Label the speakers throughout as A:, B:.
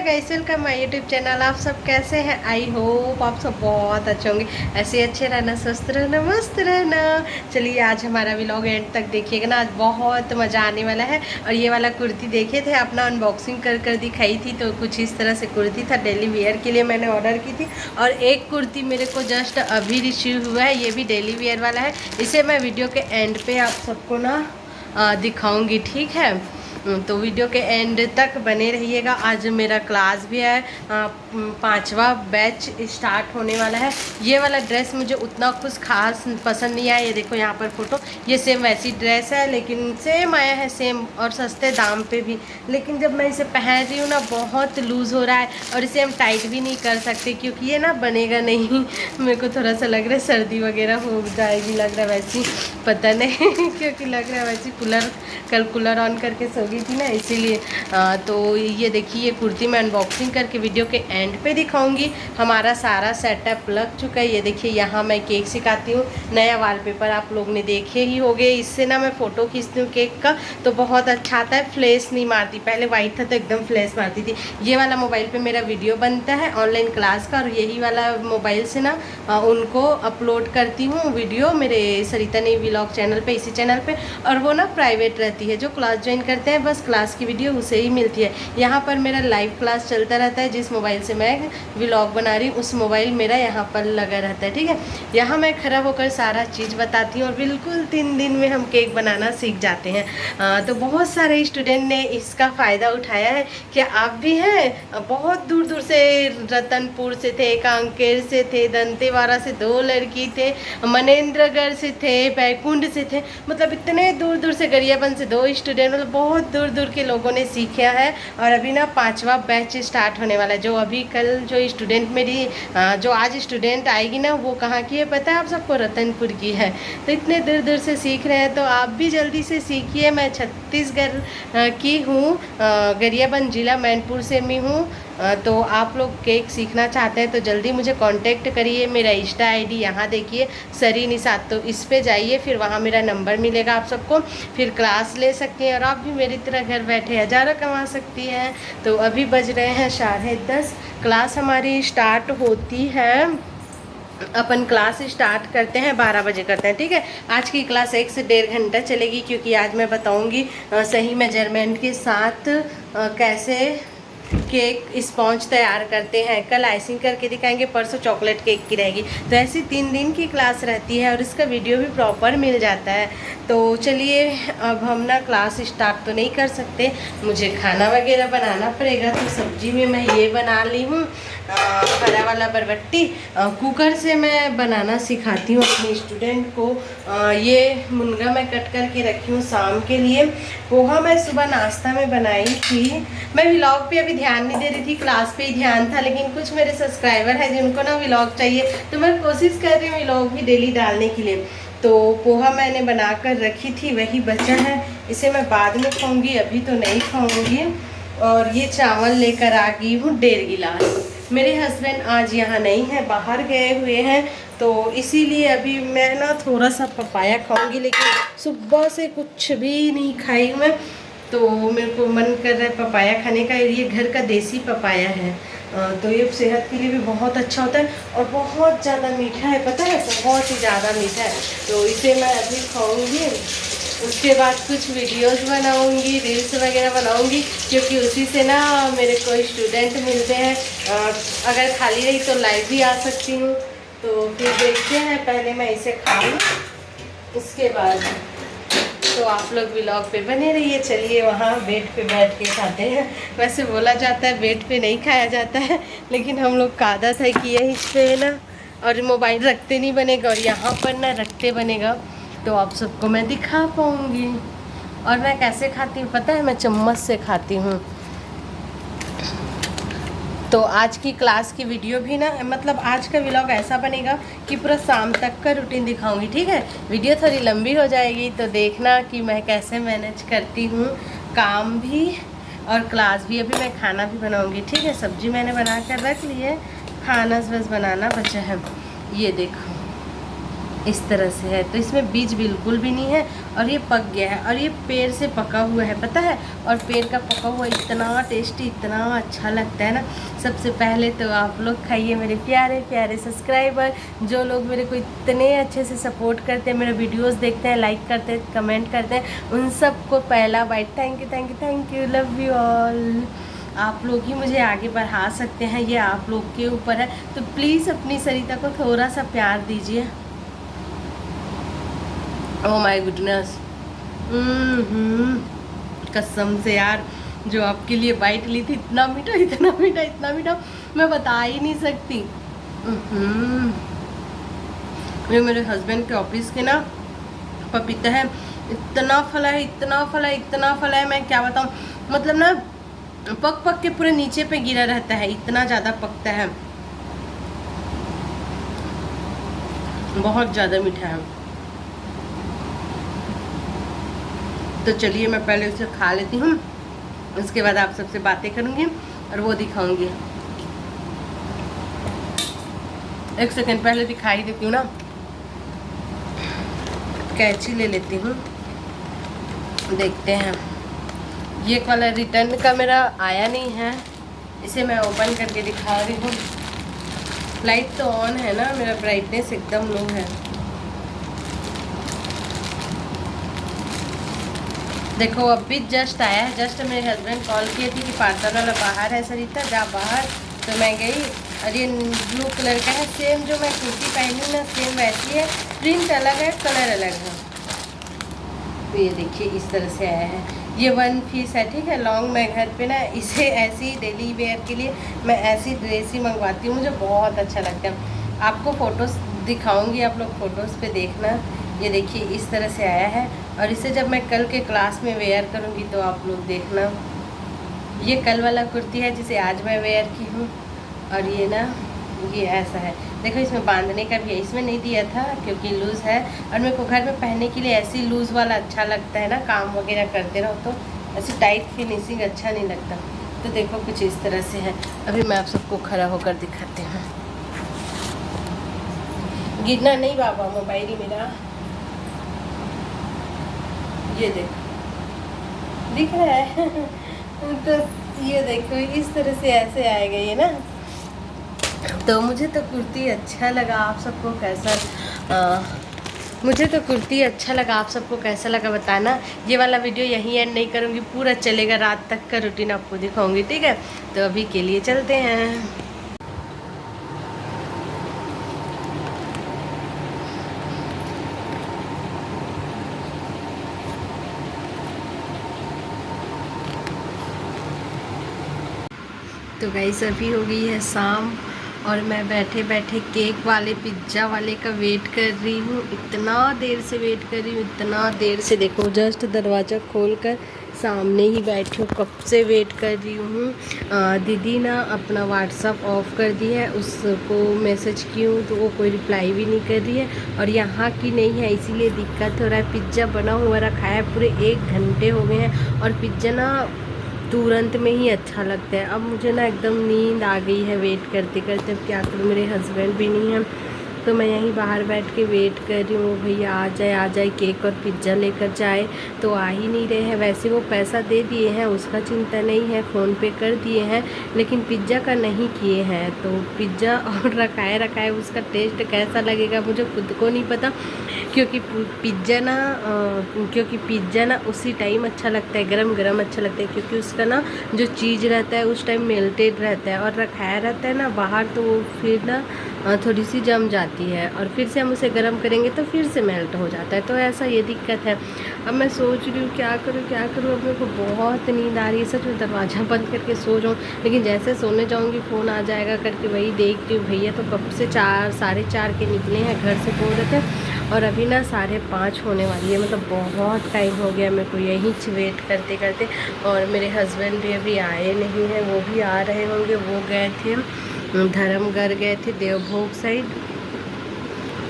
A: Guys, welcome my YouTube channel. आप सब कैसे हैं? आई होप आप सब बहुत अच्छे होंगे। ऐसे अच्छे रहना, स्वस्थ रहना, मस्त रहना। चलिए आज हमारा व्लॉग एंड तक देखिएगा ना, आज बहुत मज़ा आने वाला है। और ये वाला कुर्ती देखे थे, अपना अनबॉक्सिंग कर दिखाई थी, तो कुछ इस तरह से कुर्ती था, डेली वेयर के लिए मैंने ऑर्डर की थी। और एक कुर्ती मेरे को जस्ट अभी रिसीव हुआ है, ये भी डेली वेयर वाला है। इसे मैं वीडियो के एंड पे आप सबको ना दिखाऊंगी, ठीक है? तो वीडियो के एंड तक बने रहिएगा। आज मेरा क्लास भी है, 5वां बैच स्टार्ट होने वाला है। ये वाला ड्रेस मुझे उतना कुछ खास पसंद नहीं आया। ये देखो यहाँ पर फोटो, ये सेम वैसी ड्रेस है, लेकिन सेम आया है, सेम और सस्ते दाम पे भी। लेकिन जब मैं इसे पहन रही हूँ ना, बहुत लूज़ हो रहा है और इसे हम टाइट भी नहीं कर सकते क्योंकि ये ना बनेगा नहीं। मेरे को थोड़ा सा लग रहा है सर्दी वगैरह हो जाएगी, लग रहा है वैसी, पता नहीं क्योंकि लग रहा है वैसी कल कूलर ऑन करके सो गई थी ना, इसीलिए। तो ये देखिए, ये कुर्ती मैं अनबॉक्सिंग करके वीडियो के एंड पे दिखाऊंगी। हमारा सारा सेटअप लग चुका है। ये देखिए, यहाँ मैं केक सिखाती हूँ। नया वॉलपेपर आप लोग ने देखे ही होंगे। इससे ना मैं फ़ोटो खींचती हूँ केक का, तो बहुत अच्छा आता है, फ्लैश नहीं मारती। पहले वाइट था तो एकदम फ्लैश मारती थी। ये वाला मोबाइल पर मेरा वीडियो बनता है ऑनलाइन क्लास का, और यही वाला मोबाइल से ना उनको अपलोड करती हूँ वीडियो मेरे सरिता ने व्लॉग चैनल पे, इसी चैनल पे। और वो ना प्राइवेट रहती है, जो क्लास ज्वाइन करते हैं बस क्लास की वीडियो उसे ही मिलती है। यहाँ पर मेरा लाइव क्लास चलता रहता है, जिस मोबाइल से मैं व्लॉग बना रही हूँ उस मोबाइल मेरा यहाँ पर लगा रहता है, ठीक है? यहाँ मैं खड़ा होकर सारा चीज़ बताती हूँ और बिल्कुल 3 दिन में हम केक बनाना सीख जाते हैं। तो बहुत सारे स्टूडेंट ने इसका फ़ायदा उठाया है। क्या आप भी हैं? बहुत दूर दूर से, रतनपुर से थे, कांकेर से थे, दंतेवाड़ा से 2 लड़की थे, मनेन्द्रगढ़ से थे, बैकुंठ से थे, मतलब इतने दूर दूर से, गरियाबंद से 2 स्टूडेंट, मतलब बहुत दूर दूर के लोगों ने सीखा है। और अभी ना 5वां बैच स्टार्ट होने वाला है। जो अभी कल जो स्टूडेंट मेरी जो आज स्टूडेंट आएगी ना, वो कहाँ की है पता है आप सबको? रतनपुर की है। तो इतने दूर दूर से सीख रहे हैं, तो आप भी जल्दी से सीखिए। मैं छत्तीसगढ़ की हूँ, गरियाबंद जिला मैनपुर से मैं हूँ। तो आप लोग केक सीखना चाहते हैं तो जल्दी मुझे कांटेक्ट करिए। मेरा इंस्टा आईडी यहाँ देखिए, सरी निषाद, तो इस पे जाइए, फिर वहाँ मेरा नंबर मिलेगा आप सबको, फिर क्लास ले सकते हैं और आप भी मेरी तरह घर बैठे हज़ारों कमा सकती हैं। तो अभी बज रहे हैं 10:30, क्लास हमारी स्टार्ट होती है, अपन क्लास स्टार्ट करते हैं 12 बजे करते हैं, ठीक है? आज की क्लास 1 से 1.5 घंटा चलेगी, क्योंकि आज मैं बताऊंगी सही मेजरमेंट के साथ कैसे केक स्पॉन्ज तैयार करते हैं। कल आइसिंग करके दिखाएंगे, परसों चॉकलेट केक की रहेगी। तो ऐसी 3 दिन की क्लास रहती है और इसका वीडियो भी प्रॉपर मिल जाता है। तो चलिए, अब हम ना क्लास स्टार्ट तो नहीं कर सकते, मुझे खाना वगैरह बनाना पड़ेगा। तो सब्जी में मैं ये बना ली हूँ, हरा वाला बरबट्टी। कुकर से मैं बनाना सिखाती हूँ अपने स्टूडेंट को। ये मुनगा मैं कट करके रखी हूँ शाम के लिए। पोहा मैं सुबह नाश्ता में बनाई थी। मैं व्लॉग पे अभी ध्यान नहीं दे रही थी, क्लास पे ही ध्यान था, लेकिन कुछ मेरे सब्सक्राइबर हैं जिनको ना व्लॉग चाहिए, तो मैं कोशिश कर रही हूँ व्लॉग भी डेली डालने के लिए। तो पोहा मैंने बनाकर रखी थी, वही बचा है, इसे मैं बाद में खाऊंगी, अभी तो नहीं खाऊंगी। और ये चावल लेकर आ गई हूँ 1.5 गिलास। मेरे हस्बैंड आज यहाँ नहीं है, बाहर गए हुए हैं, तो इसीलिए अभी मैं ना थोड़ा सा पपाया खाऊंगी, लेकिन सुबह से कुछ भी नहीं खाई मैं, तो मेरे को मन कर रहा है पपाया खाने का। ये घर का देसी पपाया है, तो ये सेहत के लिए भी बहुत अच्छा होता है और बहुत ज़्यादा मीठा है, पता है? बहुत ही ज़्यादा मीठा है। तो इसे मैं अभी खाऊंगी, उसके बाद कुछ वीडियोस बनाऊंगी, रील्स वगैरह बनाऊंगी, क्योंकि उसी से ना मेरे को स्टूडेंट मिलते हैं। अगर खाली रही तो लाइव भी आ सकती हूँ। तो फिर देखते हैं, पहले मैं इसे खाऊँ, उसके बाद तो आप लोग व्लॉग पे बने रहिए। चलिए, वहाँ बेड पे बैठ के खाते हैं। वैसे बोला जाता है बेड पे नहीं खाया जाता है, लेकिन हम लोग का आदत है कि यही पे ना, और मोबाइल रखते नहीं बनेगा और यहाँ पर ना रखते बनेगा, तो आप सबको मैं दिखा पाऊँगी। और मैं कैसे खाती हूँ पता है? मैं चम्मच से खाती हूँ। तो आज की क्लास की वीडियो भी ना, मतलब आज का व्लॉग ऐसा बनेगा कि पूरा शाम तक का रूटीन दिखाऊंगी, ठीक है? वीडियो थोड़ी लंबी हो जाएगी, तो देखना कि मैं कैसे मैनेज करती हूँ, काम भी और क्लास भी। अभी मैं खाना भी बनाऊंगी, ठीक है? सब्जी मैंने बना कर रख ली है, खाना बस बनाना बचा है। ये देखो, इस तरह से है। तो इसमें बीज बिल्कुल भी नहीं है और ये पक गया है और ये पेड़ से पका हुआ है, पता है। और पेड़ का पका हुआ इतना टेस्टी, इतना अच्छा लगता है ना। सबसे पहले तो आप लोग खाइए मेरे प्यारे प्यारे सब्सक्राइबर, जो लोग मेरे को इतने अच्छे से सपोर्ट करते हैं, मेरे वीडियोस देखते हैं, लाइक करते हैं, कमेंट करते हैं, उन सबको पहला बाइट thank you thank you thank you, love you all. आप लोग ही मुझे आगे बढ़ा सकते हैं, ये आप लोग के ऊपर है। तो प्लीज़ अपनी सरिता को थोड़ा सा प्यार दीजिए। ओह माय गुडनेस, कसम से यार, जो आपके लिए बाइट ली थी, इतना मीठा इतना मीठा इतना मीठा, मैं बता ही नहीं सकती। ये मेरे हस्बैंड के ऑफिस के ना पपीता है, इतना फला है इतना फला है इतना फला है, मैं क्या बताऊँ। मतलब ना पक पक के पूरे नीचे पे गिरा रहता है, इतना ज़्यादा पकता है, बहुत ज़्यादा मीठा है। तो चलिए मैं पहले उसे खा लेती हूँ, उसके बाद आप सबसे बातें करूँगी और वो दिखाऊंगी। एक सेकंड पहले दिखाई देती हूँ ना, कैंची ले लेती हूँ, देखते हैं। ये वाला रिटर्न का मेरा आया नहीं है, इसे मैं ओपन करके दिखा रही हूँ। लाइट तो ऑन है ना, मेरा ब्राइटनेस एकदम लो है। देखो अब भी जस्ट आया है, जस्ट मेरे हस्बैंड कॉल किए थे कि पार्सल वाला बाहर है सरिता, जा बाहर। तो मैं गई और ये ब्लू कलर का है, सेम जो मैं कुर्ती पहनी ना सेम वैसी है, प्रिंट अलग है, कलर अलग है। तो ये देखिए इस तरह से आया है, ये 1 पीस है, ठीक है। लॉन्ग मैं घर पे ना इसे ऐसी डेली वेयर के लिए मैं ऐसी ड्रेस ही मंगवाती हूँ, मुझे बहुत अच्छा लगता है। आपको फ़ोटोज़ दिखाऊंगी, आप लोग फ़ोटोज़ पे देखना। ये देखिए इस तरह से आया है और इसे जब मैं कल के क्लास में वेयर करूँगी तो आप लोग देखना। ये कल वाला कुर्ती है जिसे आज मैं वेयर की हूँ, और ये ना ये ऐसा है। देखो इसमें बांधने का भी है, इसमें नहीं दिया था क्योंकि लूज़ है, और मेरे को घर में पहनने के लिए ऐसी लूज़ वाला अच्छा लगता है ना, काम वगैरह करते रहो तो ऐसी टाइट फिनिशिंग अच्छा नहीं लगता। तो देखो कुछ इस तरह से है। अभी मैं आप सबको खड़ा होकर दिखाती हूँ, गिरना नहीं बाबा मोबाइल ही मेरा। ये देखो दिख रहा है तो ये देखो इस तरह से ऐसे आएगा ये ना। तो मुझे तो कुर्ती अच्छा लगा, आप सबको कैसा मुझे तो कुर्ती अच्छा लगा, आप सबको कैसा लगा बताना। ये वाला वीडियो यहीं एंड नहीं करूँगी, पूरा चलेगा, रात तक का रूटीन आपको दिखाऊंगी, ठीक है। तो अभी के लिए चलते हैं। तो गाइस अभी हो गई है शाम और मैं बैठे बैठे केक वाले पिज्ज़ा वाले का वेट कर रही हूँ। इतना देर से वेट कर रही हूँ, इतना देर से। देखो जस्ट दरवाज़ा खोलकर सामने ही बैठी हूँ, कब से वेट कर रही हूँ। दीदी ना अपना व्हाट्सअप ऑफ कर दी है, उसको मैसेज की हूँ तो वो कोई रिप्लाई भी नहीं कर रही है, और यहाँ की नहीं है इसीलिए दिक्कत हो रहा है। पिज्ज़ा बना हुआ रखा है, पूरे 1 घंटे हो गए हैं और पिज्ज़ा ना तुरंत में ही अच्छा लगता है। अब मुझे ना एकदम नींद आ गई है वेट करते करते। अब क्या करूँ, मेरे हस्बैंड भी नहीं हैं तो मैं यहीं बाहर बैठ के वेट कर रही हूँ, भैया आ जाए केक और पिज्ज़ा लेकर जाए, तो आ ही नहीं रहे हैं। वैसे वो पैसा दे दिए हैं, उसका चिंता नहीं है, फ़ोन पे कर दिए हैं, लेकिन पिज्ज़ा का नहीं किए हैं। तो पिज्ज़ा और रखा है उसका टेस्ट कैसा लगेगा मुझे खुद को नहीं पता, क्योंकि पिज्ज़ा ना उसी टाइम अच्छा लगता है, गरम गरम अच्छा लगता है, क्योंकि उसका ना जो चीज़ रहता है उस टाइम मेल्टेड रहता है, और रखाया रहता है ना बाहर, तो वो फिर ना थोड़ी सी जम जाती है, और फिर से हम उसे गर्म करेंगे तो फिर से मेल्ट हो जाता है। तो ऐसा ये दिक्कत है। अब मैं सोच रही हूँ क्या करूँ। अब मेरे को बहुत नींद आ रही है, सच में दरवाज़ा बंद करके सो जाऊँ, लेकिन जैसे सोने जाऊँगी फ़ोन आ जाएगा करके वही देख रही हूँ। भैया तो कब से 4-4:30 के निकले हैं घर से, बोल रहे थे, और अभी ना 5:30 होने वाली है। मतलब बहुत टाइम हो गया मेरे को यहीं वेट करते करते। और मेरे हस्बैंड भी अभी आए नहीं हैं, वो भी आ रहे होंगे। वो गए थे धर्मगढ़, गए थे देवभोग साइड,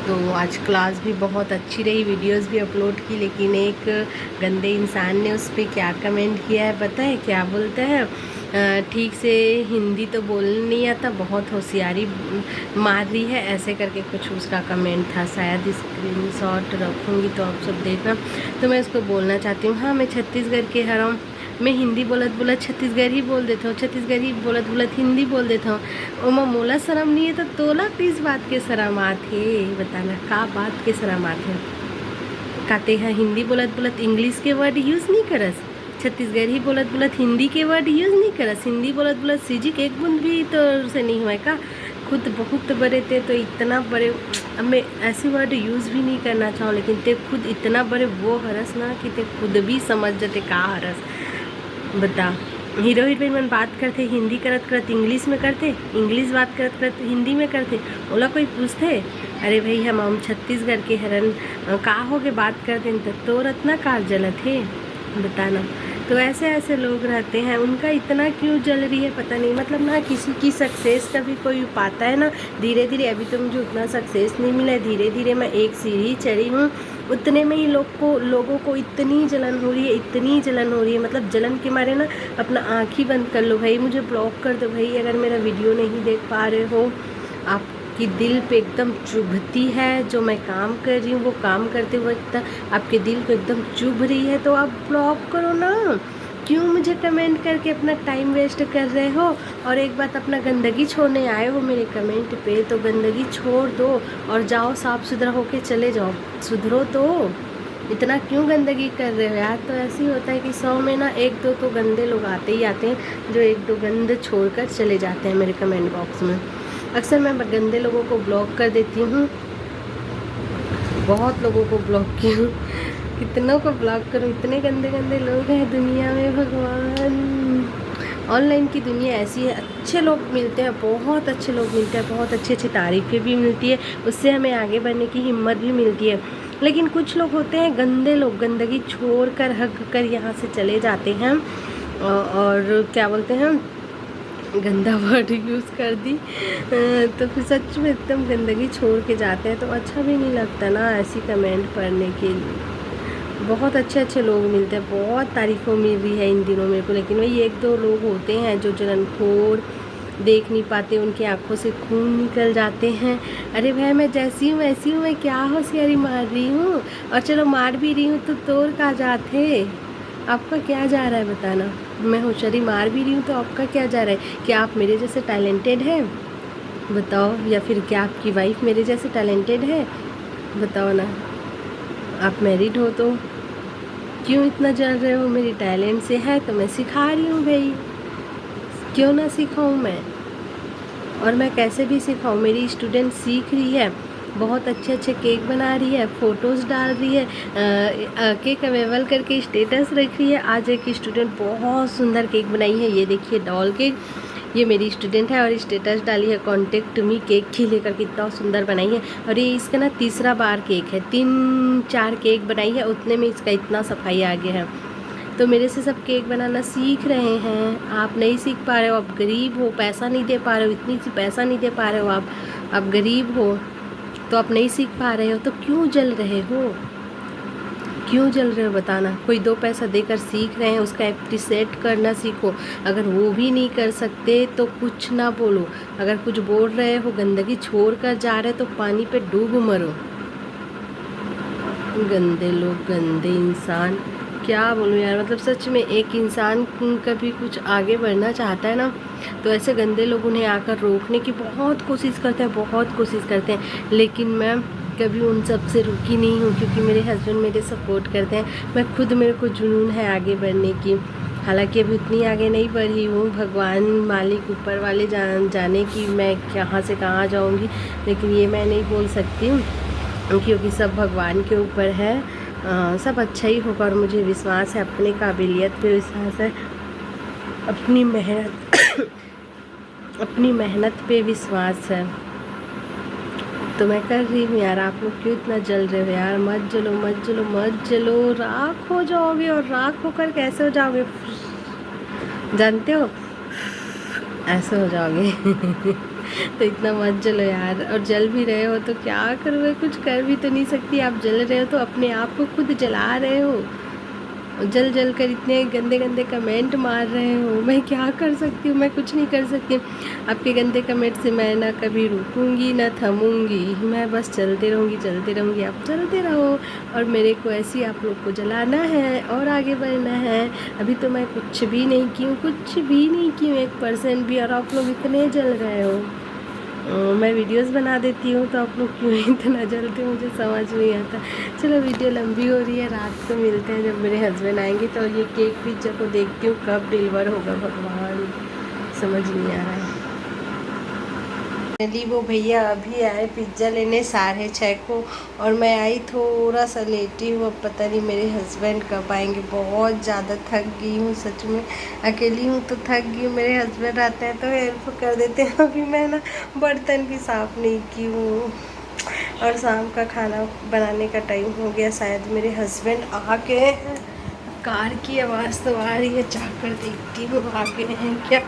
A: तो आज क्लास भी बहुत अच्छी रही, वीडियोस भी अपलोड की, लेकिन एक गंदे इंसान ने उस पर क्या कमेंट किया है पता है? क्या बोलता है, ठीक से हिंदी तो बोलने नहीं आता, बहुत होशियारी मार रही है, ऐसे करके कुछ उसका कमेंट था। शायद स्क्रीनशॉट रखूँगी तो आप सब देखना। तो मैं उसको बोलना चाहती हूँ, हाँ मैं छत्तीसगढ़ के हूँ, मैं हिंदी बोलत बोलत छत्तीसगढ़ी बोल देता हूँ, छत्तीसगढ़ी बोलत बोलत हिंदी बोल देता हूँ। ओमा मोला शर्म नहीं है तो तोला किस बात के शर्म आथे? बताना का बात के शर्म आथे? कहते हैं हिंदी बोलत बोलत इंग्लिश के वर्ड यूज़ नहीं करस, छत्तीसगढ़ी बोलत बोलत हिंदी के वर्ड यूज़ नहीं करस, हिंदी बोलत बोलत सीजिक एक बूंद भी तो से नहीं हुआ का? खुद बहुत बड़े थे तो इतना बड़े, अब मैं ऐसे वर्ड यूज़ भी नहीं करना चाहूँ, लेकिन ते खुद इतना बड़े वो हरस ना कि ते खुद भी समझ जाते का हरस। बता, हीरो हीरोइन मन बात करते हिंदी करत करत इंग्लिश में करते, इंग्लिश बात करत करत हिंदी में करते, ओला कोई पूछते अरे भाई हम छत्तीसगढ़ के हरन का हो के बात करते तो तोर इतना कार जलत है? बताना। तो ऐसे ऐसे लोग रहते हैं, उनका इतना क्यों जल रही है पता नहीं। मतलब ना किसी की सक्सेस का भी कोई पाता है ना, धीरे धीरे। अभी तो मुझे उतना सक्सेस नहीं मिला है, धीरे धीरे मैं एक सीढ़ी चढ़ी हूँ, उतने में ही लोगों को इतनी जलन हो रही है, इतनी जलन हो रही है। मतलब जलन के मारे ना अपना आँख ही बंद कर लो भाई, मुझे ब्लॉक कर दो भाई अगर मेरा वीडियो नहीं देख पा रहे हो। आपकी दिल पे एकदम चुभती है जो मैं काम कर रही हूँ, वो काम करते वक्त आपके दिल को एकदम चुभ रही है तो आप ब्लॉक करो ना। क्यों मुझे कमेंट करके अपना टाइम वेस्ट कर रहे हो? और एक बात, अपना गंदगी छोड़ने आए हो मेरे कमेंट पे तो गंदगी छोड़ दो और जाओ साफ़ सुथरा होके चले जाओ, सुधरो तो। इतना क्यों गंदगी कर रहे हो यार? तो ऐसे ही होता है कि 100 में ना एक दो तो गंदे लोग आते ही आते हैं जो एक दो गंद छोड़कर चले जाते हैं मेरे कमेंट बॉक्स में। अक्सर मैं गंदे लोगों को ब्लॉक कर देती हूँ, बहुत लोगों को ब्लॉक की हूँ, कितनों को ब्लॉक करूँ, इतने गंदे गंदे लोग हैं दुनिया में भगवान। ऑनलाइन की दुनिया ऐसी है, अच्छे लोग मिलते हैं, बहुत अच्छे लोग मिलते हैं, बहुत अच्छी अच्छी तारीफ़ें भी मिलती है, उससे हमें आगे बढ़ने की हिम्मत भी मिलती है। लेकिन कुछ लोग होते हैं गंदे लोग, गंदगी छोड़ कर हग कर यहाँ से चले जाते हैं और क्या बोलते हैं, गंदा वर्ड यूज़ कर दी तो फिर सच में एकदम गंदगी छोड़ के जाते हैं तो अच्छा भी नहीं लगता ना ऐसी कमेंट पढ़ने के लिए। बहुत अच्छे अच्छे लोग मिलते हैं, बहुत तारीफ़ों मिल रही है इन दिनों मेरे को, लेकिन वही एक दो लोग होते हैं जो जलनखोर, देख नहीं पाते, उनकी आंखों से खून निकल जाते हैं। अरे भाई मैं जैसी हूँ वैसी हूँ, मैं क्या होशियारी मार रही हूँ, और चलो मार भी रही हूँ तो तोड़ का जाते, आपका क्या जा रहा है बताना? मैं होशियारी मार भी रही हूँ तो आपका क्या जा रहा है? क्या आप मेरे जैसे टैलेंटेड हैं? बताओ। या फिर क्या आपकी वाइफ मेरे जैसे टैलेंटेड है? बताओ ना। आप मैरिड हो तो क्यों इतना जल रहे हो? मेरी टैलेंट से है तो मैं सिखा रही हूँ भाई, क्यों ना सिखाऊँ मैं? और मैं कैसे भी सिखाऊँ, मेरी स्टूडेंट सीख रही है, बहुत अच्छे अच्छे केक बना रही है, फ़ोटोज़ डाल रही है, केक अवेलेबल करके स्टेटस रख रही है। आज एक स्टूडेंट बहुत सुंदर केक बनाई है, ये देखिए डॉल केक, ये मेरी स्टूडेंट है और स्टेटस डाली है कॉन्टेक्ट मी केक की लेकर, कितना सुंदर बनाई है। और ये इसका ना तीसरा बार केक है, 3-4 केक बनाई है, उतने में इसका इतना सफाई आ गया है। तो मेरे से सब केक बनाना सीख रहे हैं, आप नहीं सीख पा रहे हो, आप गरीब हो, पैसा नहीं दे पा रहे हो, इतनी सी पैसा नहीं दे पा रहे हो, आप गरीब हो तो आप नहीं सीख पा रहे हो, तो क्यों जल रहे हो? क्यों जल रहे हो बताना? कोई 2 पैसा देकर सीख रहे हैं, उसका एप्रिशिएट करना सीखो। अगर वो भी नहीं कर सकते तो कुछ ना बोलो, अगर कुछ बोल रहे हो, गंदगी छोड़ कर जा रहे तो पानी पे डूब मरो। गंदे लोग, गंदे इंसान, क्या बोलूँ यार। मतलब सच में एक इंसान कभी कुछ आगे बढ़ना चाहता है ना तो ऐसे गंदे लोग उन्हें आकर रोकने की बहुत कोशिश करते हैं, बहुत कोशिश करते हैं, लेकिन मैं कभी उन सब से रुकी नहीं हूँ क्योंकि मेरे हस्बैंड मेरे सपोर्ट करते हैं। मैं खुद, मेरे को जुनून है आगे बढ़ने की, हालांकि अभी उतनी आगे नहीं बढ़ी हूँ, भगवान मालिक ऊपर वाले जाने की मैं कहाँ से कहाँ जाऊँगी, लेकिन ये मैं नहीं बोल सकती हूँ क्योंकि सब भगवान के ऊपर है। सब अच्छा ही होगा और मुझे विश्वास है, अपने काबिलियत पे विश्वास है, अपनी मेहनत पे विश्वास है, तो मैं कर रही हूँ यार। आप लोग क्यों इतना जल रहे हो यार? मत जलो, मत जलो, मत जलो, राख हो जाओगे। और राख होकर कैसे हो जाओगे जानते हो? ऐसे हो जाओगे तो इतना मत जलो यार। और जल भी रहे हो तो क्या करूँ, मैं कुछ कर भी तो नहीं सकती। आप जल रहे हो तो अपने आप को खुद जला रहे हो। जल जल कर इतने गंदे गंदे कमेंट मार रहे हो, मैं क्या कर सकती हूँ, मैं कुछ नहीं कर सकती। आपके गंदे कमेंट से मैं ना कभी रुकूंगी ना थमूंगी, मैं बस चलते रहूँगी। आप चलते रहो और मेरे को ऐसे ही आप लोग को जलाना है और आगे बढ़ना है। अभी तो मैं कुछ भी नहीं की हूँ, 1% भी, और आप लोग इतने जल रहे हो। मैं वीडियोस बना देती हूँ तो आप लोग क्यों इतना जलते हो, मुझे समझ नहीं आता। चलो वीडियो लंबी हो रही है, रात को मिलते हैं जब मेरे हस्बैंड आएंगे। तो ये केक पिज्जा को देखती हूँ कब डिलीवर होगा, भगवान समझ नहीं आ रहा है। चली वो भैया अभी आए पिज्ज़ा लेने 6:30 को, और मैं आई थोड़ा सा लेटी हूँ। अब पता नहीं मेरे हस्बैंड कब आएंगे। बहुत ज़्यादा थक गई हूँ सच में, अकेली हूँ तो थक गई हूँ। मेरे हस्बैंड आते हैं तो हेल्प कर देते हैं। अभी मैं ना बर्तन भी साफ़ नहीं की हूँ, और शाम का खाना बनाने का टाइम हो गया। शायद मेरे हस्बैंड आ गए हैं। कार की आवाज़ तो आ रही है, जाकर देखती हूँ आ गए हैं क्या।